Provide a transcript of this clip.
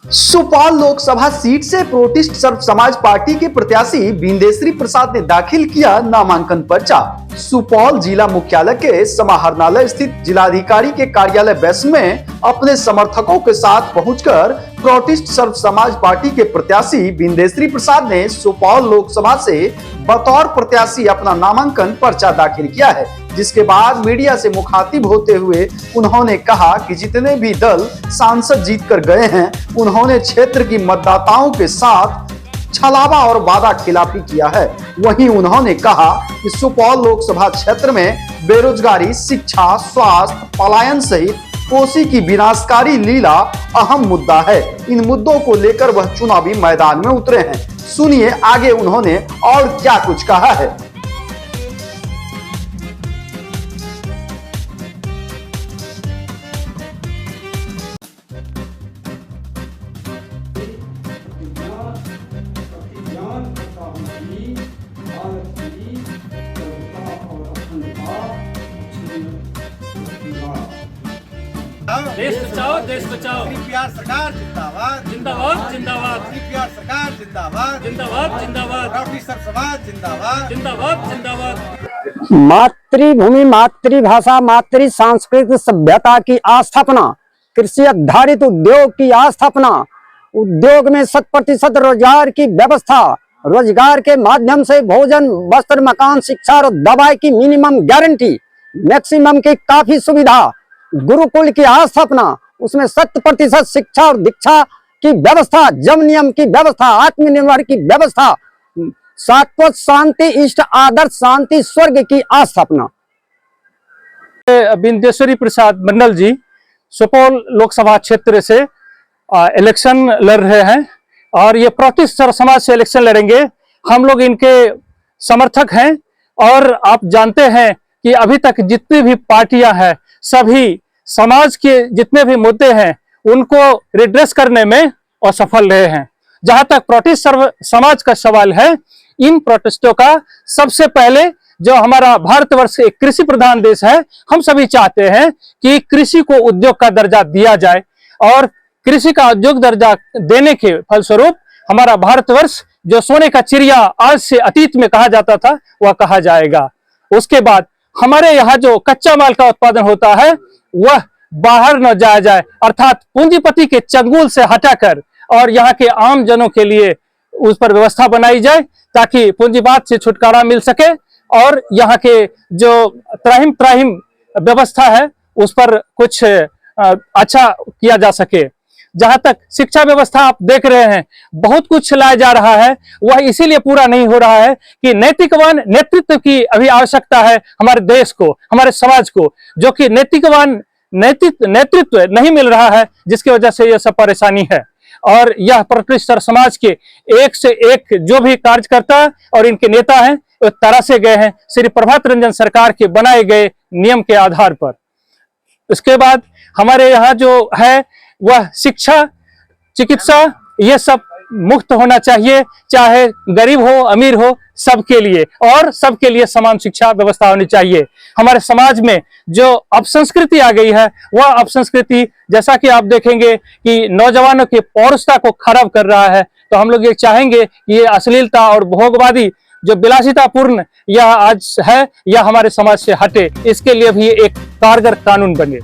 Supaul Lok Sabha seat से protist सर्व समाज party के प्रत्याशी बिंदेश्वरी प्रसाद ने दाखिल किया नामांकन पर्चा। सुपौल जिला मुख्यालय के समाहरणालय स्थित जिलाधिकारी के कार्यालय बैस में अपने समर्थकों के साथ पहुंचकर प्रोटिस्ट सर्व समाज पार्टी के प्रत्याशी बिंदेश्वरी प्रसाद ने सुपौल लोकसभा से बतौर प्रत्याशी अपना नामांकन पर्चा दाखिल किया है, जिसके बाद मीडिया से मुखातिब होते हुए उन्होंने कहा कि जितने भी दल सांसद जीत कर गए हैं, उन्होंने क्षेत्र की मतदाताओं के साथ छलावा और वादा खिलाफी किया है। वहीं उन्होंने कहा कि सुपौल लोकसभा क्षेत्र में बेरोजगारी, शिक्षा, स्वास्थ्य, पलायन सहित कोसी की विनाशकारी लीला अहम मुद्दा है। इन मुद्दों को लेकर वह चुनावी मैदान में उतरे हैं। सुनिए आगे उन्होंने और क्या कुछ कहा है। देश बचाओ, देश बचाओ। प्यार सरकार जिंदाबाद, जिंदाबाद, जिंदाबाद। प्यार सरकार जिंदाबाद, जिंदाबाद, जिंदाबाद। प्रोफेसर समाज जिंदाबाद, जिंदाबाद, जिंदाबाद। मातृभूमि, मातृभाषा, मातृ सांस्कृतिक सभ्यता की आस्थापना, कृषि आधारित उद्योग की आस्थापना, उद्योग में 100% रोजगार की व्यवस्था, रोजगार के माध्यम से भोजन, वस्त्र, मकान, शिक्षा और दवाई की मिनिमम गारंटी, मैक्सिमम की काफी सुविधा, गुरुकुल की आस्थापना, उसमें 100% शिक्षा और दीक्षा की व्यवस्था, जम नियम की व्यवस्था, आत्मनिर्भर की व्यवस्था, शाश्वत शांति, इष्ट आदर्श शांति, स्वर्ग की आस्थापना। बिंदेश्वरी प्रसाद मंडल जी सुपौल लोकसभा क्षेत्र से इलेक्शन लड़ रहे हैं और ये प्रोटिस्ट सर्व समाज से इलेक्शन लड़ेंगे। हम लोग इनके समर्थक हैं और आप जानते हैं कि अभी तक जितनी भी पार्टियां हैं, सभी समाज के जितने भी मुद्दे हैं उनको रिड्रेस करने में असफल रहे हैं। जहां तक प्रोटिस्ट सर्व समाज का सवाल है, इन प्रोटेस्टों का सबसे पहले जो हमारा भारतवर्ष एक कृषि प्रधान देश है, हम सभी चाहते हैं कि कृषि को उद्योग का दर्जा दिया जाए और कृषि का उद्योग दर्जा देने के फलस्वरूप हमारा भारतवर्ष जो सोने का चिड़िया आज से अतीत में कहा जाता था, वह कहा जाएगा। उसके बाद हमारे यहाँ जो कच्चा माल का उत्पादन होता है वह बाहर न जाया जाए, अर्थात पूंजीपति के चंगुल से हटाकर और यहाँ के आम जनों के लिए उस पर व्यवस्था बनाई जाए ताकि पूंजीवाद से छुटकारा मिल सके और यहाँ के जो त्राहिम व्यवस्था है उस पर कुछ अच्छा किया जा सके। जहां तक शिक्षा व्यवस्था आप देख रहे हैं, बहुत कुछ लाया जा रहा है, वह इसीलिए पूरा नहीं हो रहा है कि नैतिकवान नेतृत्व की अभी आवश्यकता है हमारे देश को, हमारे समाज को, जो कि नैतिकवान नेतृत्व नहीं मिल रहा है, जिसकी वजह से यह सब परेशानी है। और यह प्रोटिस्ट सर्व समाज के एक से एक जो भी कार्यकर्ता और इनके नेता हैं वो तरासे गए हैं श्री प्रभात रंजन सरकार के बनाए गए नियम के आधार पर। उसके बाद हमारे यहाँ जो है वह शिक्षा, चिकित्सा, ये सब मुफ्त होना चाहिए, चाहे गरीब हो अमीर हो, सबके लिए, और सबके लिए समान शिक्षा व्यवस्था होनी चाहिए। हमारे समाज में जो अपसंस्कृति आ गई है, वह अपसंस्कृति जैसा कि आप देखेंगे कि नौजवानों की पौरुषता को खराब कर रहा है। तो हम लोग ये चाहेंगे कि ये अश्लीलता और भोगवादी जो विलासितापूर्ण यह आज है, यह हमारे समाज से हटे। इसके लिए भी एक कारगर कानून बने।